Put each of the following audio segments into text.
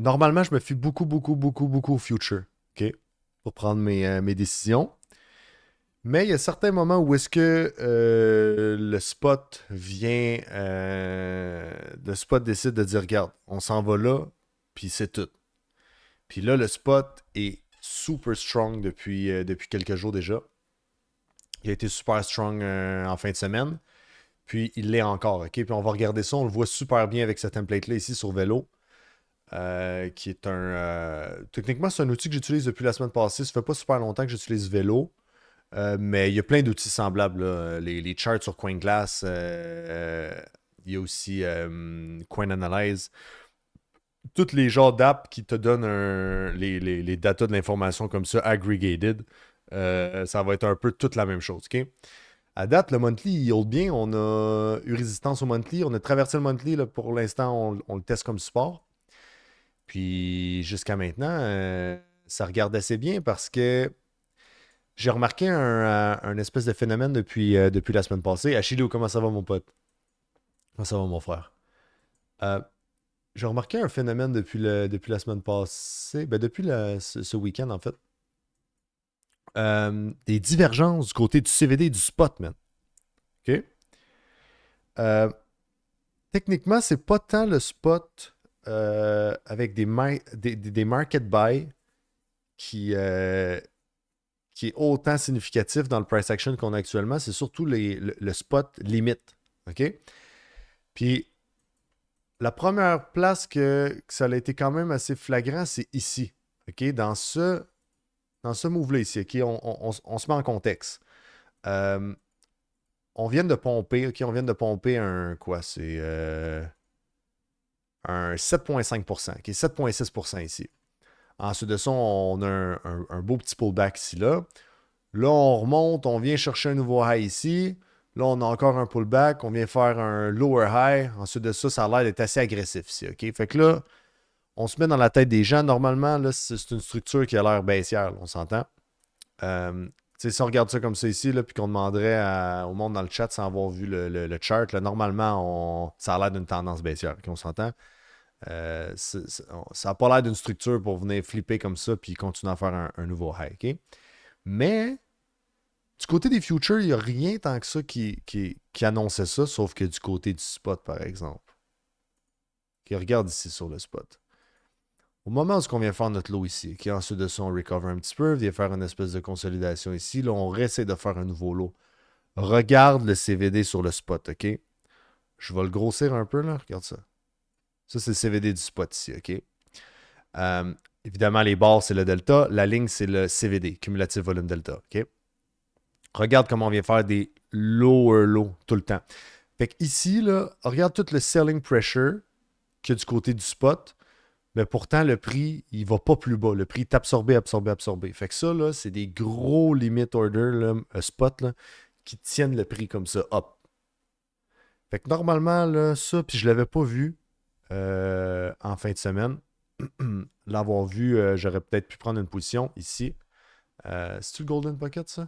Normalement, je me fie beaucoup au future, OK? Pour prendre mes décisions. Mais il y a certains moments où est-ce que le spot vient, le spot décide de dire, regarde, on s'en va là, puis c'est tout. Puis là, le spot est super strong depuis quelques jours déjà. Il a été super strong en fin de semaine. Puis il l'est encore, OK? Puis on va regarder ça, on le voit super bien avec ce template-là ici sur Vélo, qui est techniquement, c'est un outil que j'utilise depuis la semaine passée. Ça fait pas super longtemps que j'utilise Vélo. Mais il y a plein d'outils semblables, là. Les charts sur CoinGlass. Il y a aussi CoinAnalyze. Tous les genres d'apps qui te donnent les datas de l'information comme ça, aggregated. Ça va être un peu toute la même chose. OK? À date, le monthly, il hold bien. On a eu résistance au monthly. On a traversé le monthly. Là, pour l'instant, on le teste comme support. Puis jusqu'à maintenant, ça regarde assez bien parce que j'ai remarqué un espèce de phénomène depuis la semaine passée. Achille, comment ça va, mon pote? Comment ça va, mon frère? Euh, j'ai remarqué un phénomène depuis la semaine passée, ben depuis ce week-end, en fait. Des divergences du côté du CVD et du spot, man. OK? Euh, techniquement, c'est pas tant le spot avec des market buy qui, euh, qui est autant significatif dans le price action qu'on a actuellement. C'est surtout le spot limite. OK? Puis la première place que ça a été quand même assez flagrant, c'est ici. OK? Dans ce move-là ici. OK? On se met en contexte. Euh, on vient de pomper. OK? On vient de pomper un quoi? C'est un 7,5%. OK? 7,6% ici. Ensuite de ça, on a un beau petit pullback ici là. Là, on remonte, on vient chercher un nouveau high ici. Là, on a encore un pullback. On vient faire un lower high. Ensuite de ça, ça a l'air d'être assez agressif ici. OK? Fait que là, on se met dans la tête des gens. Normalement, là, c'est une structure qui a l'air baissière, là, on s'entend. Si on regarde ça comme ça ici, là, puis qu'on demanderait au monde dans le chat sans avoir vu le chart, là, normalement, ça a l'air d'une tendance baissière, ok, on s'entend. Ça n'a pas l'air d'une structure pour venir flipper comme ça puis continuer à faire un nouveau high. Ok? Mais du côté des futures, il n'y a rien tant que ça qui annonçait ça, sauf que du côté du spot, par exemple. Ok, regarde ici sur le spot. Au moment où on vient faire notre lot ici, qui ensuite de ça, on recover un petit peu, vient faire une espèce de consolidation ici, là, on essaie de faire un nouveau lot. Regarde le CVD sur le spot, OK? Je vais le grossir un peu, là. Regarde ça. Ça, c'est le CVD du spot ici, OK? Euh, évidemment, les barres, c'est le delta. La ligne, c'est le CVD, cumulative volume delta, OK? Regarde comment on vient faire des lower lows tout le temps. Fait que ici, là, regarde tout le selling pressure qu'il y a du côté du spot. Mais pourtant, le prix, il va pas plus bas. Le prix est absorbé, absorbé, absorbé. Fait que ça, là, c'est des gros limit order, là, spot, là, qui tiennent le prix comme ça, up. Fait que normalement, là, ça, puis je l'avais pas vu en fin de semaine. L'avoir vu, j'aurais peut-être pu prendre une position ici. C'est-tu le Golden Pocket, ça?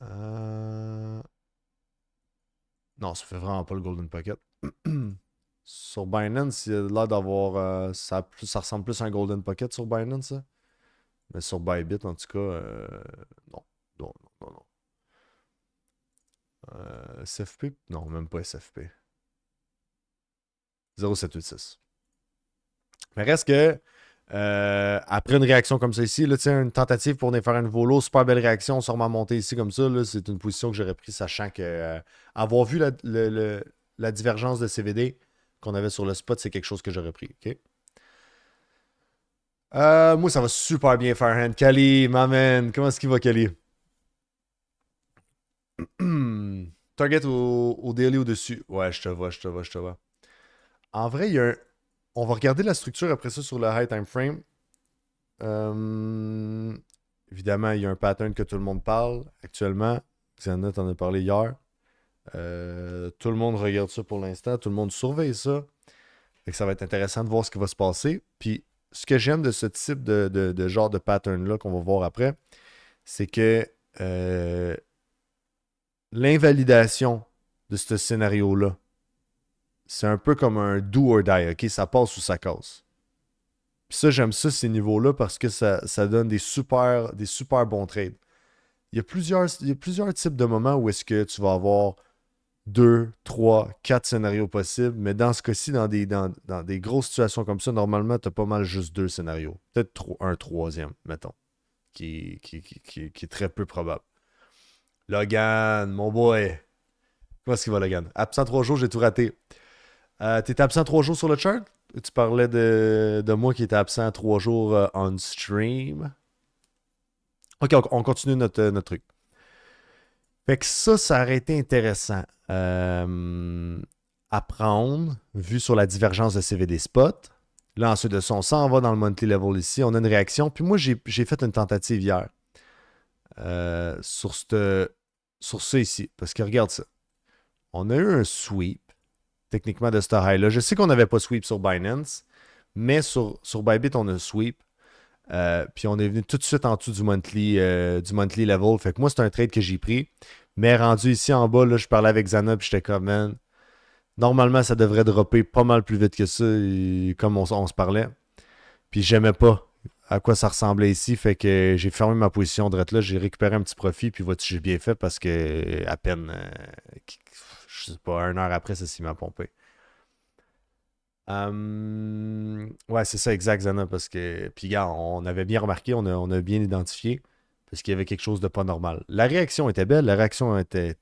Euh, Non, ça fait vraiment pas le Golden Pocket. Sur Binance, il a l'air d'avoir. Ça ressemble plus à un Golden Pocket sur Binance, ça. Mais sur Bybit, en tout cas, non. Non, non, non, non. SFP? Non, même pas SFP. 0,786. Mais reste que, après une réaction comme ça ici, là, une tentative pour venir faire un nouveau lot, super belle réaction, sûrement monter ici comme ça, là, c'est une position que j'aurais pris, sachant que avoir vu la divergence de CVD qu'on avait sur le spot, c'est quelque chose que j'aurais pris. OK? Moi, ça va super bien, Farhan. Kali, ma man, comment est-ce qu'il va, Kali? Target au daily au-dessus. Ouais, je te vois, je te vois, je te vois. En vrai, on va regarder la structure après ça sur le high time frame. Euh, Évidemment, il y a un pattern que tout le monde parle actuellement. Xana t'en a parlé hier. Tout le monde regarde ça pour l'instant. Tout le monde surveille ça. Fait que ça va être intéressant de voir ce qui va se passer. Puis, ce que j'aime de ce type de genre de pattern-là qu'on va voir après, c'est que euh, l'invalidation de ce scénario-là, c'est un peu comme un do or die, ok? Ça passe ou ça casse. Puis ça, j'aime ça, ces niveaux-là, parce que ça donne des super bons trades. Il y a plusieurs types de moments où est-ce que tu vas avoir deux, trois, quatre scénarios possibles, mais dans ce cas-ci, dans des grosses situations comme ça, normalement, tu as pas mal juste deux scénarios. Peut-être un troisième, mettons, qui est très peu probable. Logan, mon boy. Comment est-ce qu'il va, Logan? Absent 3 jours, j'ai tout raté. T'étais absent 3 jours sur le chart? Tu parlais de moi qui était absent 3 jours on stream. Ok, on continue notre truc. Fait que ça aurait été intéressant à prendre, vu sur la divergence de CVD spot. Là, ensuite de ça, on s'en va dans le monthly level ici. On a une réaction. Puis moi, j'ai fait une tentative hier sur ça ici. Parce que regarde ça. On a eu un sweep, techniquement, de ce high-là. Je sais qu'on n'avait pas sweep sur Binance, mais sur Bybit, on a sweep. Puis on est venu tout de suite en dessous du monthly level. Fait que moi, c'est un trade que j'ai pris. Mais rendu ici en bas, là, je parlais avec Zana, puis j'étais comme, man, normalement, ça devrait dropper pas mal plus vite que ça, comme on se parlait. Puis j'aimais pas à quoi ça ressemblait ici. Fait que j'ai fermé ma position de là. J'ai récupéré un petit profit. Puis vois-tu, j'ai bien fait parce que à peine, je sais pas, 1 heure après, ça s'y m'a pompé. Ouais, c'est ça, exact, Zana, parce que, puis gars, on avait bien remarqué, on a bien identifié, parce qu'il y avait quelque chose de pas normal. La réaction était belle, la réaction était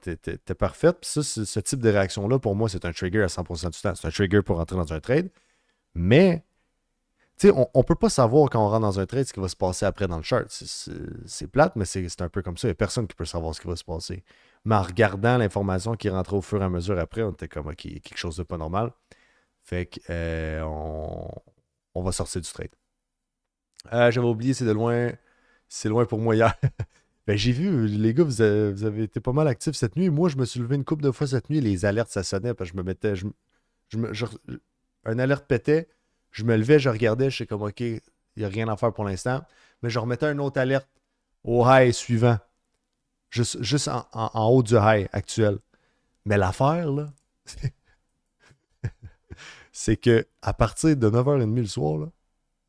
parfaite, puis ça, ce type de réaction-là, pour moi, c'est un trigger à 100% du temps. C'est un trigger pour entrer dans un trade, mais, tu sais, on peut pas savoir quand on rentre dans un trade ce qui va se passer après dans le chart. C'est plate, mais c'est un peu comme ça. Il n'y a personne qui peut savoir ce qui va se passer. Mais en regardant l'information qui rentrait au fur et à mesure après, on était comme, OK, il y a quelque chose de pas normal. Fait que on va sortir du trade. J'avais oublié, c'est loin pour moi hier. Ben, j'ai vu, les gars, vous avez été pas mal actifs cette nuit. Moi, je me suis levé une couple de fois cette nuit, les alertes, ça sonnait, parce que je me mettais, un alerte pétait, je me levais, je regardais, je sais comme, OK, il n'y a rien à faire pour l'instant, mais je remettais une autre alerte au high suivant, juste en haut du high actuel. Mais l'affaire, là, c'est que à partir de 9h30 le soir, là,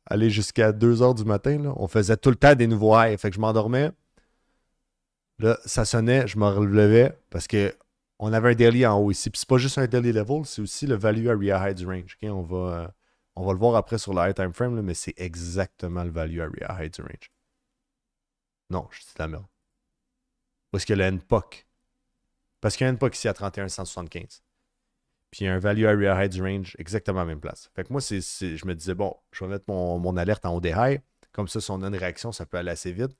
aller jusqu'à 2h du matin, là, on faisait tout le temps des nouveaux highs. Fait que je m'endormais. Là, ça sonnait, je me relevais parce que on avait un daily en haut ici. Puis c'est pas juste un daily level, c'est aussi le value area high du range. Okay? On va le voir après sur le high time frame, là, mais c'est exactement le value area high du range. Non, je dis de la merde. Où est-ce que le NPOC? Parce qu'il y a un NPOC ici à 31,175. Puis il y a un value area high du range exactement à la même place. Fait que moi, je me disais, bon, je vais mettre mon alerte en haut des highs. Comme ça, si on a une réaction, ça peut aller assez vite.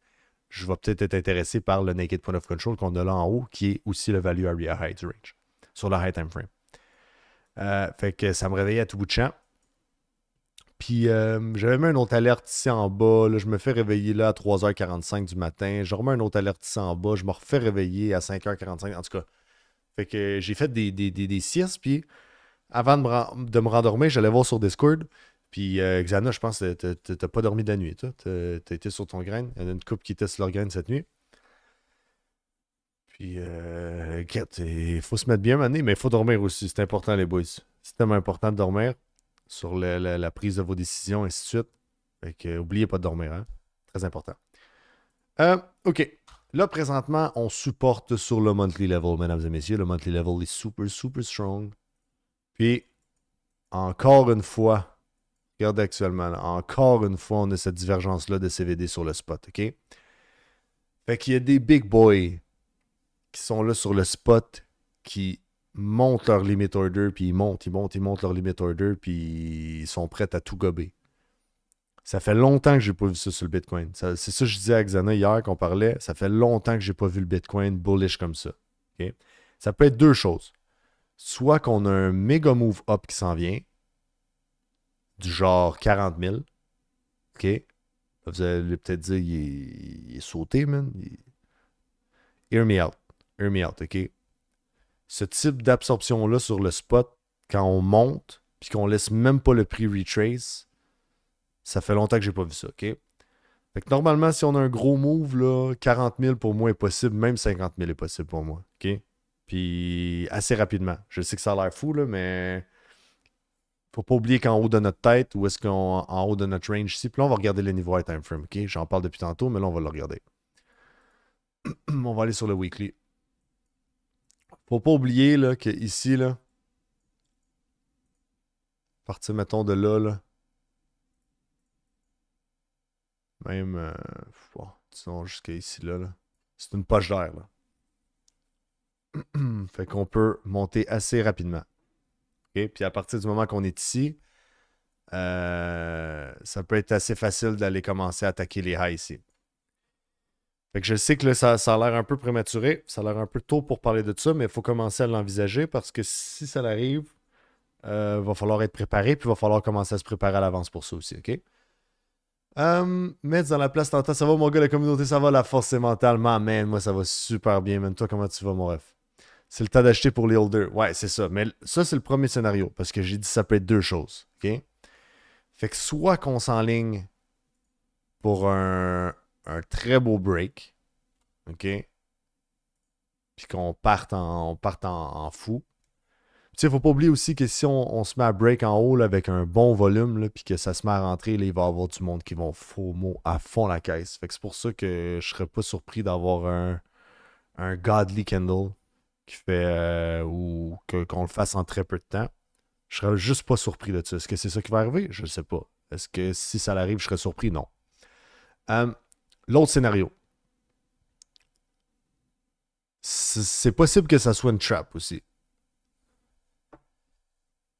Je vais peut-être être intéressé par le naked point of control qu'on a là en haut, qui est aussi le value area high du range, sur le high time frame. Fait que ça me réveillait à tout bout de champ. Puis j'avais mis une autre alerte ici en bas. Là, je me fais réveiller là à 3h45 du matin. Je remets une autre alerte ici en bas. Je me refais réveiller à 5h45. En tout cas, fait que j'ai fait des siestes. Puis avant de me rendormir, j'allais voir sur Discord. Puis Xana, je pense que t'as pas dormi de la nuit, toi. T'as été sur ton grain. Il y en a une couple qui était sur leur grain cette nuit. Puis, il faut se mettre bien mané, mais il faut dormir aussi. C'est important, les boys. C'est tellement important de dormir sur la prise de vos décisions, et ainsi de suite. Fait que, oubliez pas de dormir, hein. Très important. OK. Là, présentement, on supporte sur le monthly level, mesdames et messieurs. Le monthly level est super, super strong. Puis, encore une fois, regardez actuellement, là, encore une fois, on a cette divergence-là de CVD sur le spot, OK? Fait qu'il y a des big boys qui sont là sur le spot, qui montent leur limit order, puis ils montent leur limit order, puis ils sont prêts à tout gober. Ça fait longtemps que j'ai pas vu ça sur le Bitcoin. C'est ça que je disais à Xana hier qu'on parlait. Ça fait longtemps que j'ai pas vu le Bitcoin bullish comme ça. OK? Ça peut être deux choses. Soit qu'on a un méga move up qui s'en vient, du genre 40 000. OK? Vous allez peut-être dire, il est sauté, man. Hear me out. Hear me out, OK? Ce type d'absorption-là sur le spot, quand on monte, puis qu'on laisse même pas le prix retrace, ça fait longtemps que j'ai pas vu ça, OK? Fait que normalement, si on a un gros move, là, 40 000 pour moi est possible, même 50 000 est possible pour moi, OK? Puis assez rapidement. Je sais que ça a l'air fou, là, mais Faut pas oublier qu'en haut de notre tête, ou est-ce qu'en en haut de notre range ici, puis là, on va regarder le niveau high time frame, ok? J'en parle depuis tantôt, mais là, on va le regarder. On va aller sur le weekly. Faut pas oublier là, que ici, là, partir, mettons, de là, là même, bon, disons jusqu'à ici, là, c'est une poche d'air, là. Fait qu'on peut monter assez rapidement. Ok? Puis à partir du moment qu'on est ici, ça peut être assez facile d'aller commencer à attaquer les highs ici. Fait que je sais que là, ça a l'air un peu prématuré, ça a l'air un peu tôt pour parler de ça, mais il faut commencer à l'envisager parce que si ça arrive, va falloir être préparé, puis il va falloir commencer à se préparer à l'avance pour ça aussi, ok? Mettre dans la place tantôt, ça va mon gars, la communauté, ça va, la force c'est mentalement, man, moi ça va super bien, même toi, comment tu vas mon ref? C'est le temps d'acheter pour les holders. Ouais, c'est ça. Mais ça, c'est le premier scénario. Parce que j'ai dit ça peut être deux choses. OK? Fait que soit qu'on s'enligne pour un très beau break. OK? Puis qu'on parte en fou. Tu sais, faut pas oublier aussi que si on se met à break en haut là, avec un bon volume, là, puis que ça se met à rentrer, là, il va y avoir du monde qui vont FOMO à fond la caisse. Fait que c'est pour ça que je serais pas surpris d'avoir un Godly Candle qui fait ou qu'on le fasse en très peu de temps. Je serais juste pas surpris de ça. Est-ce que c'est ça qui va arriver? Je ne sais pas. Est-ce que si ça arrive, je serais surpris? Non. Euh, L'autre scénario. C'est possible que ça soit une trap aussi.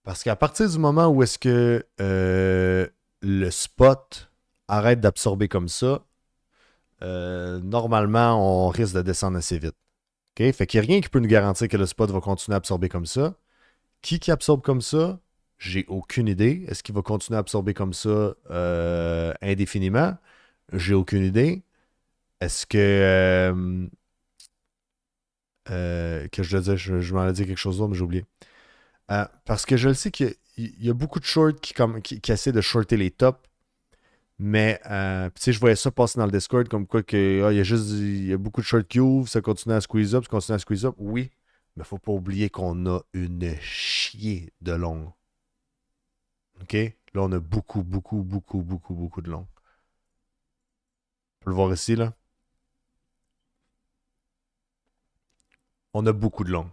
Parce qu'à partir du moment où est-ce que le spot arrête d'absorber comme ça, normalement, on risque de descendre assez vite. OK? Fait qu'il n'y a rien qui peut nous garantir que le spot va continuer à absorber comme ça. Qui absorbe comme ça? J'ai aucune idée. Est-ce qu'il va continuer à absorber comme ça indéfiniment? J'ai aucune idée. Est-ce que je le disais, je m'en ai dit quelque chose d'autre, mais j'ai oublié. Parce que je le sais qu'il y a beaucoup de shorts qui essaient de shorter les tops, mais tu sais, je voyais ça passer dans le Discord comme quoi que, il y a beaucoup de shorts qui ouvrent, ça continue à squeeze up, ça continue à squeeze up. Oui, mais faut pas oublier qu'on a une chier de long. OK? Là, on a beaucoup, beaucoup, beaucoup, beaucoup, beaucoup de long. On peut le voir ici, là. On a beaucoup de long.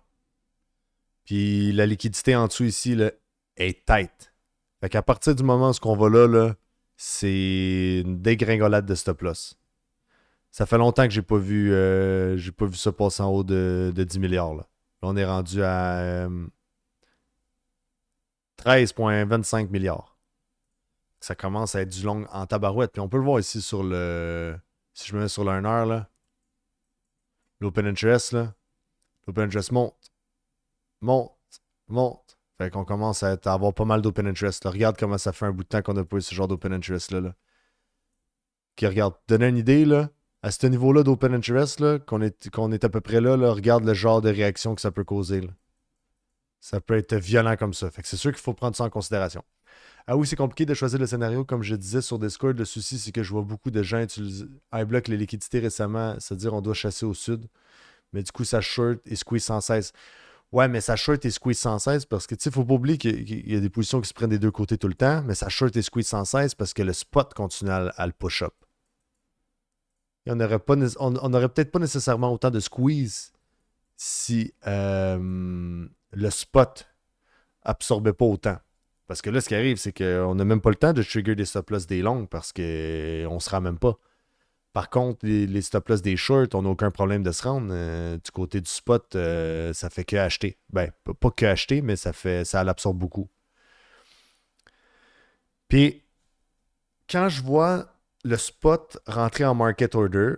Puis la liquidité en dessous ici là, est tight. Fait qu'à partir du moment où on va là, c'est une dégringolade de stop loss. Ça fait longtemps que j'ai pas vu ça passer en haut de 10 milliards. Là. Là, on est rendu à 13,25 milliards. Ça commence à être du long en tabarouette. Puis on peut le voir ici sur le. Si je me mets sur le 1 heure, là. L'open interest, là. L'open interest monte, monte, monte. Fait qu'on commence à avoir pas mal d'open interest. Là. Regarde comment ça fait un bout de temps qu'on n'a pas eu ce genre d'open interest là. Qui regarde, donner une idée là, à ce niveau-là d'open interest là, qu'on est à peu près là, regarde le genre de réaction que ça peut causer. Là. Ça peut être violent comme ça. Fait que c'est sûr qu'il faut prendre ça en considération. Ah oui, c'est compliqué de choisir le scénario. Comme je disais sur Discord, le souci, c'est que je vois beaucoup de gens utiliser iBlock les liquidités récemment, c'est-à-dire on doit chasser au sud. Mais du coup, ça short et squeeze sans cesse. Ouais, mais ça short et squeeze sans cesse parce que, tu sais, faut pas oublier qu'il y a des positions qui se prennent des deux côtés tout le temps, mais ça short et squeeze sans cesse parce que le spot continue à le push-up. On n'aurait on aurait peut-être pas nécessairement autant de squeeze si le spot absorbait pas autant. Parce que là, ce qui arrive, c'est qu'on n'a même pas le temps de trigger des stop-loss des longues parce qu'on ne se rend même pas. Par contre, les stop-loss des shorts, on n'a aucun problème de se rendre. Du côté du spot, ça fait que acheter. Ben, pas que acheter, mais ça l'absorbe beaucoup. Puis, quand je vois le spot rentrer en market order,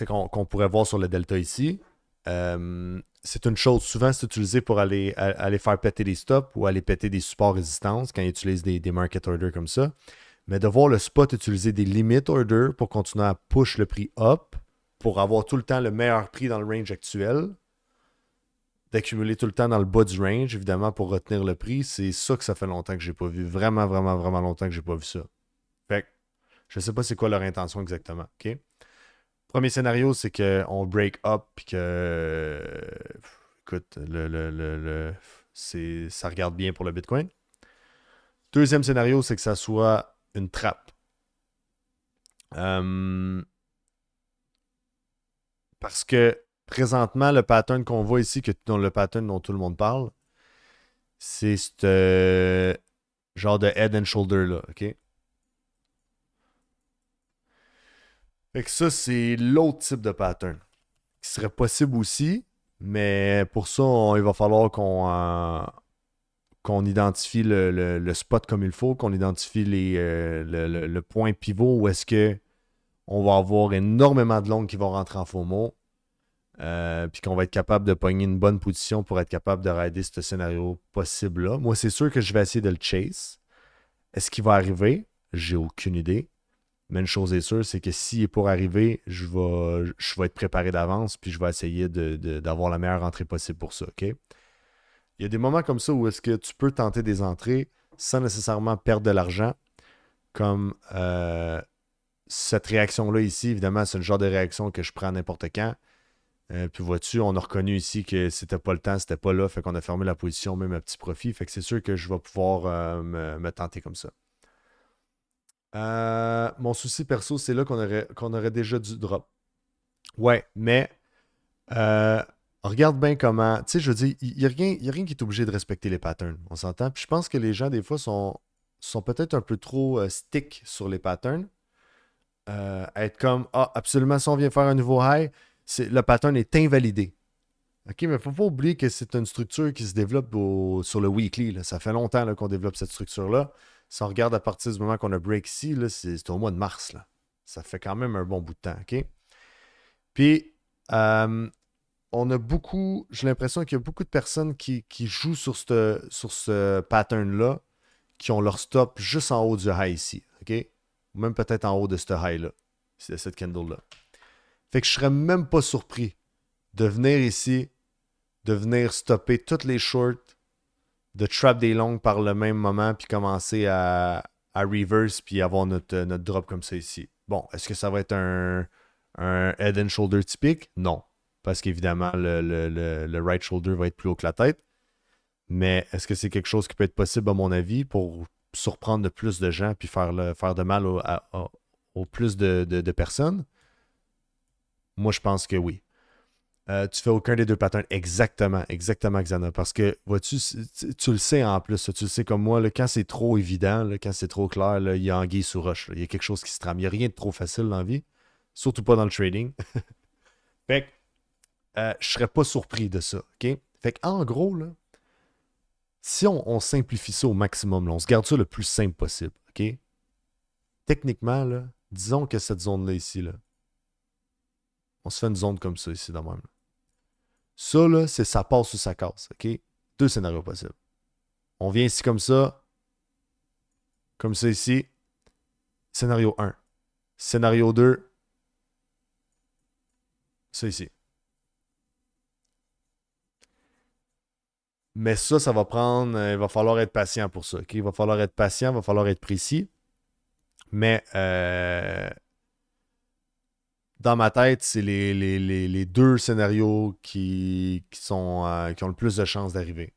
qu'on pourrait voir sur le delta ici, c'est une chose, souvent c'est utilisé pour aller faire péter des stops ou aller péter des supports résistances quand ils utilisent des market orders comme ça. Mais de voir le spot utiliser des limit orders pour continuer à push le prix up, pour avoir tout le temps le meilleur prix dans le range actuel, d'accumuler tout le temps dans le bas du range, évidemment, pour retenir le prix, c'est ça que ça fait longtemps que j'ai pas vu. Vraiment, vraiment, vraiment longtemps que j'ai pas vu ça. Fait que, je sais pas c'est quoi leur intention exactement, ok? Premier scénario, c'est qu'on break up puis que. Écoute, ça regarde bien pour le Bitcoin. Deuxième scénario, c'est que ça soit une trappe. Parce que présentement, le pattern qu'on voit ici, le pattern dont tout le monde parle, c'est ce genre de head and shoulder là, OK? Fait que ça, c'est l'autre type de pattern qui serait possible aussi, mais pour ça, il va falloir qu'on identifie le spot comme il faut, qu'on identifie le point pivot où est-ce que on va avoir énormément de longues qui vont rentrer en FOMO, puis qu'on va être capable de pogner une bonne position pour être capable de rider ce scénario possible-là. Moi, c'est sûr que je vais essayer de le chase. Est-ce qu'il va arriver? J'ai aucune idée. Mais une chose est sûre, c'est que s'il est pour arriver, je vais être préparé d'avance, puis je vais essayer d'avoir la meilleure entrée possible pour ça, OK? Il y a des moments comme ça où est-ce que tu peux tenter des entrées sans nécessairement perdre de l'argent, comme cette réaction-là ici. Évidemment, c'est le genre de réaction que je prends n'importe quand. Puis vois-tu, on a reconnu ici que c'était pas le temps, c'était pas là, fait qu'on a fermé la position même à petit profit. Fait que c'est sûr que je vais pouvoir me tenter comme ça. Mon souci perso, c'est là qu'on aurait déjà dû drop. Ouais, mais euh, regarde bien comment. Tu sais, je veux dire, il n'y a rien, y a rien qui est obligé de respecter les patterns. On s'entend. Puis je pense que les gens, des fois, sont peut-être un peu trop stick sur les patterns. À être comme, ah, absolument, si on vient faire un nouveau high, le pattern est invalidé. OK, mais il ne faut pas oublier que c'est une structure qui se développe sur le weekly, là. Ça fait longtemps là, qu'on développe cette structure-là. Si on regarde à partir du moment qu'on a break ici, là, c'est au mois de mars. Là. Ça fait quand même un bon bout de temps. OK? Puis, euh, on a beaucoup, j'ai l'impression qu'il y a beaucoup de personnes qui jouent sur ce pattern-là, qui ont leur stop juste en haut du high ici. OK? Ou même peut-être en haut de ce high-là, de cette candle-là. Fait que je serais même pas surpris de venir ici, de venir stopper toutes les shorts, de trap des longues par le même moment, puis commencer à reverse, puis avoir notre drop comme ça ici. Bon, est-ce que ça va être un head and shoulder typique? Non. Parce qu'évidemment, le right shoulder va être plus haut que la tête. Mais est-ce que c'est quelque chose qui peut être possible, à mon avis, pour surprendre de plus de gens, puis faire de mal au plus de personnes? Moi, je pense que oui. Tu fais aucun des deux patterns exactement, exactement, Xana. Parce que, vois-tu, tu le sais en plus, tu le sais comme moi, là, quand c'est trop évident, là, quand c'est trop clair, là, il y a anguille sous roche. Là. Il y a quelque chose qui se trame. Il n'y a rien de trop facile dans la vie, surtout pas dans le trading. Fait que, je serais pas surpris de ça, OK? Fait que, en gros, là, si on simplifie ça au maximum, là, on se garde ça le plus simple possible, OK? Techniquement, là, disons que cette zone-là ici, là, on se fait une zone comme ça ici, dans même. Ça, là, c'est ça passe ou ça casse, OK? Deux scénarios possibles. On vient ici comme ça ici. Scénario 1. Scénario 2, ça ici. Mais ça va prendre, il va falloir être patient pour ça, OK? Il va falloir être patient, il va falloir être précis. Mais dans ma tête, c'est les deux scénarios qui ont le plus de chances d'arriver.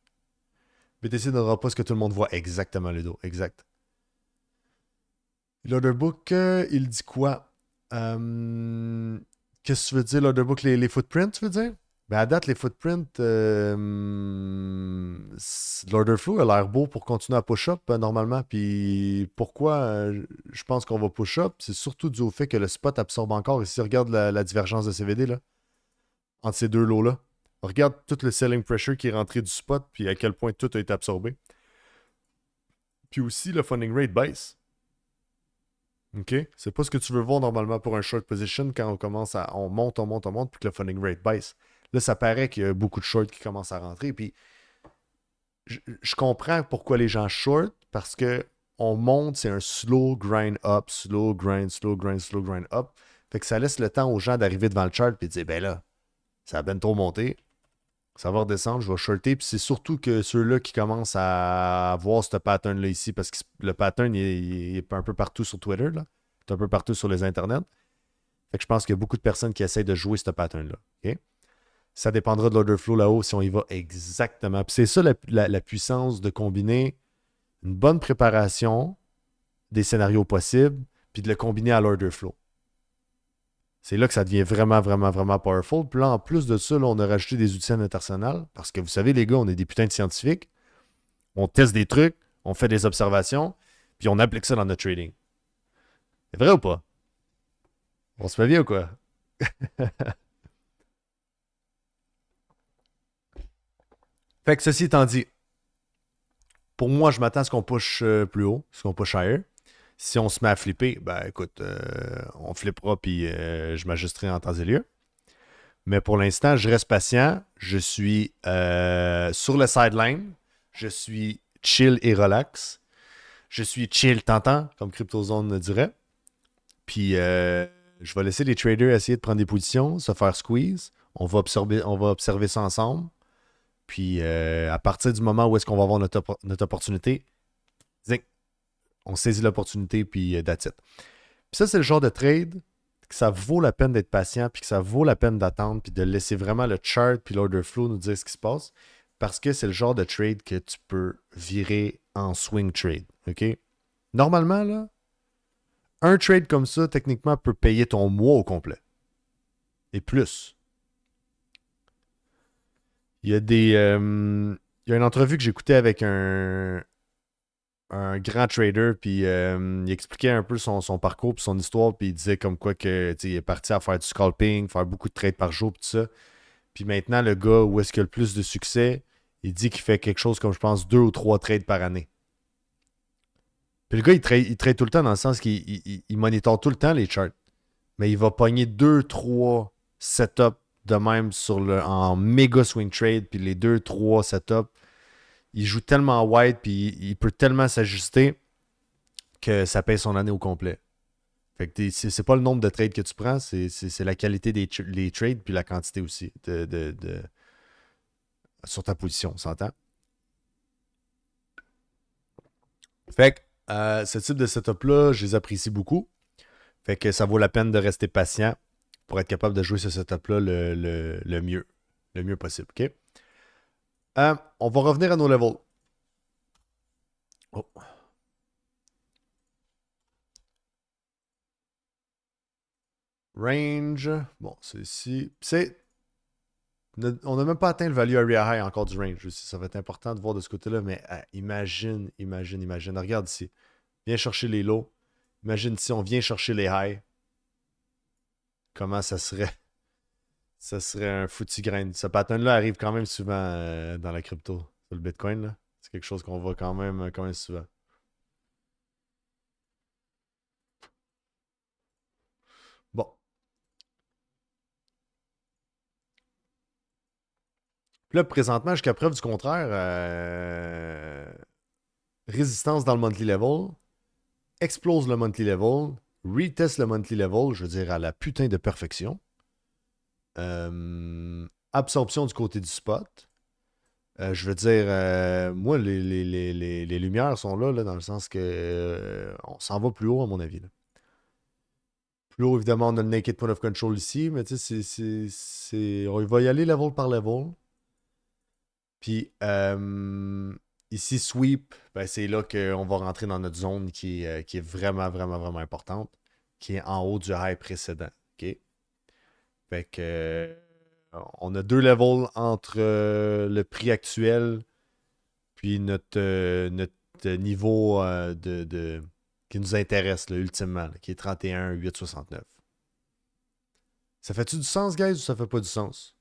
BTC ne donnera pas ce que tout le monde voit exactement le dos. Exact. L'orderbook, il dit quoi? Qu'est-ce que tu veux dire, l'orderbook, les footprints, tu veux dire? Ben à date, les footprints, l'order flow a l'air beau pour continuer à push-up normalement. Puis pourquoi je pense qu'on va push-up, c'est surtout dû au fait que le spot absorbe encore. Ici, regarde la divergence de CVD là, entre ces deux lots-là. Regarde tout le selling pressure qui est rentré du spot, puis à quel point tout a été absorbé. Puis aussi, le funding rate baisse. OK? C'est pas ce que tu veux voir normalement pour un short position quand on monte, puis que le funding rate baisse. Là, ça paraît qu'il y a beaucoup de shorts qui commencent à rentrer. Puis je comprends pourquoi les gens short, parce que on monte, c'est un slow grind up, slow grind, slow grind, slow grind up. Fait que ça laisse le temps aux gens d'arriver devant le chart et de dire, ben là, ça a bien trop monté, ça va redescendre, je vais shorter. Puis c'est surtout que ceux-là qui commencent à voir ce pattern-là ici, parce que le pattern il est un peu partout sur Twitter, là. C'est un peu partout sur les internets. Fait que je pense qu'il y a beaucoup de personnes qui essayent de jouer ce pattern-là. OK? Ça dépendra de l'order flow là-haut si on y va exactement. Puis c'est ça la puissance de combiner une bonne préparation des scénarios possibles, puis de le combiner à l'order flow. C'est là que ça devient vraiment, vraiment, vraiment powerful. Puis là, en plus de ça, là, on a rajouté des outils à notre arsenal. Parce que vous savez, les gars, on est des putains de scientifiques. On teste des trucs, on fait des observations, puis on applique ça dans notre trading. C'est vrai ou pas? On se fait bien ou quoi? Fait que ceci étant dit, pour moi, je m'attends à ce qu'on push plus haut, ce qu'on push higher. Si on se met à flipper, ben écoute, on flippera puis je m'ajusterai en temps et lieu. Mais pour l'instant, je reste patient. Je suis sur le sideline. Je suis chill et relax. Je suis chill tentant, comme CryptoZone dirait. Puis je vais laisser les traders essayer de prendre des positions, se faire squeeze. On va observer ça ensemble. Puis à partir du moment où est-ce qu'on va avoir notre opportunité, zing, on saisit l'opportunité, puis that's it. Puis ça, c'est le genre de trade que ça vaut la peine d'être patient, puis que ça vaut la peine d'attendre, puis de laisser vraiment le chart, puis l'order flow nous dire ce qui se passe. Parce que c'est le genre de trade que tu peux virer en swing trade. OK? Normalement, là, un trade comme ça, techniquement, peut payer ton mois au complet. Et plus. Il y a des. Il y a une entrevue que j'écoutais avec un grand trader, puis il expliquait un peu son parcours, puis son histoire, puis il disait comme quoi que il est parti à faire du scalping, faire beaucoup de trades par jour, puis tout ça. Puis maintenant, le gars où est-ce qu'il a le plus de succès, il dit qu'il fait quelque chose comme, je pense, 2 ou 3 trades par année. Puis le gars, il trade tout le temps dans le sens qu'il monitore tout le temps les charts. Mais il va pogner 2, 3 setups de même en méga swing trade, puis les 2, 3 setups, il joue tellement wide, puis il peut tellement s'ajuster que ça paye son année au complet. Fait que c'est pas le nombre de trades que tu prends, c'est la qualité des trades, puis la quantité aussi sur ta position, on s'entend? Fait que ce type de setup-là, je les apprécie beaucoup. Fait que ça vaut la peine de rester patient pour être capable de jouer ce setup-là le mieux. Le mieux possible, OK? On va revenir à nos levels. Oh. Range. Bon, c'est ici. On n'a même pas atteint le value area high encore du range aussi. Ça va être important de voir de ce côté-là, mais imagine. Regarde ici. Viens chercher les lows. Imagine si on vient chercher les highs. Comment ça serait? Ça serait un foutu grain. Ce pattern-là arrive quand même souvent dans la crypto. Sur le Bitcoin, là. C'est quelque chose qu'on voit quand même souvent. Bon. Puis là, présentement, jusqu'à preuve du contraire, résistance dans le monthly level, explose le monthly level, retest le monthly level, je veux dire à la putain de perfection. Absorption du côté du spot. Je veux dire, moi, les lumières sont là, dans le sens que on s'en va plus haut, à mon avis. Là. Plus haut, évidemment, on a le naked point of control ici, mais tu sais, on va y aller level par level. Puis ici, sweep, ben, c'est là qu'on va rentrer dans notre zone qui est vraiment, vraiment, vraiment importante, qui est en haut du high précédent. OK? Fait que on a 2 levels entre le prix actuel puis notre niveau qui nous intéresse là, ultimement, là, qui est 31,869. Ça fait-tu du sens, guys, ou ça fait pas du sens?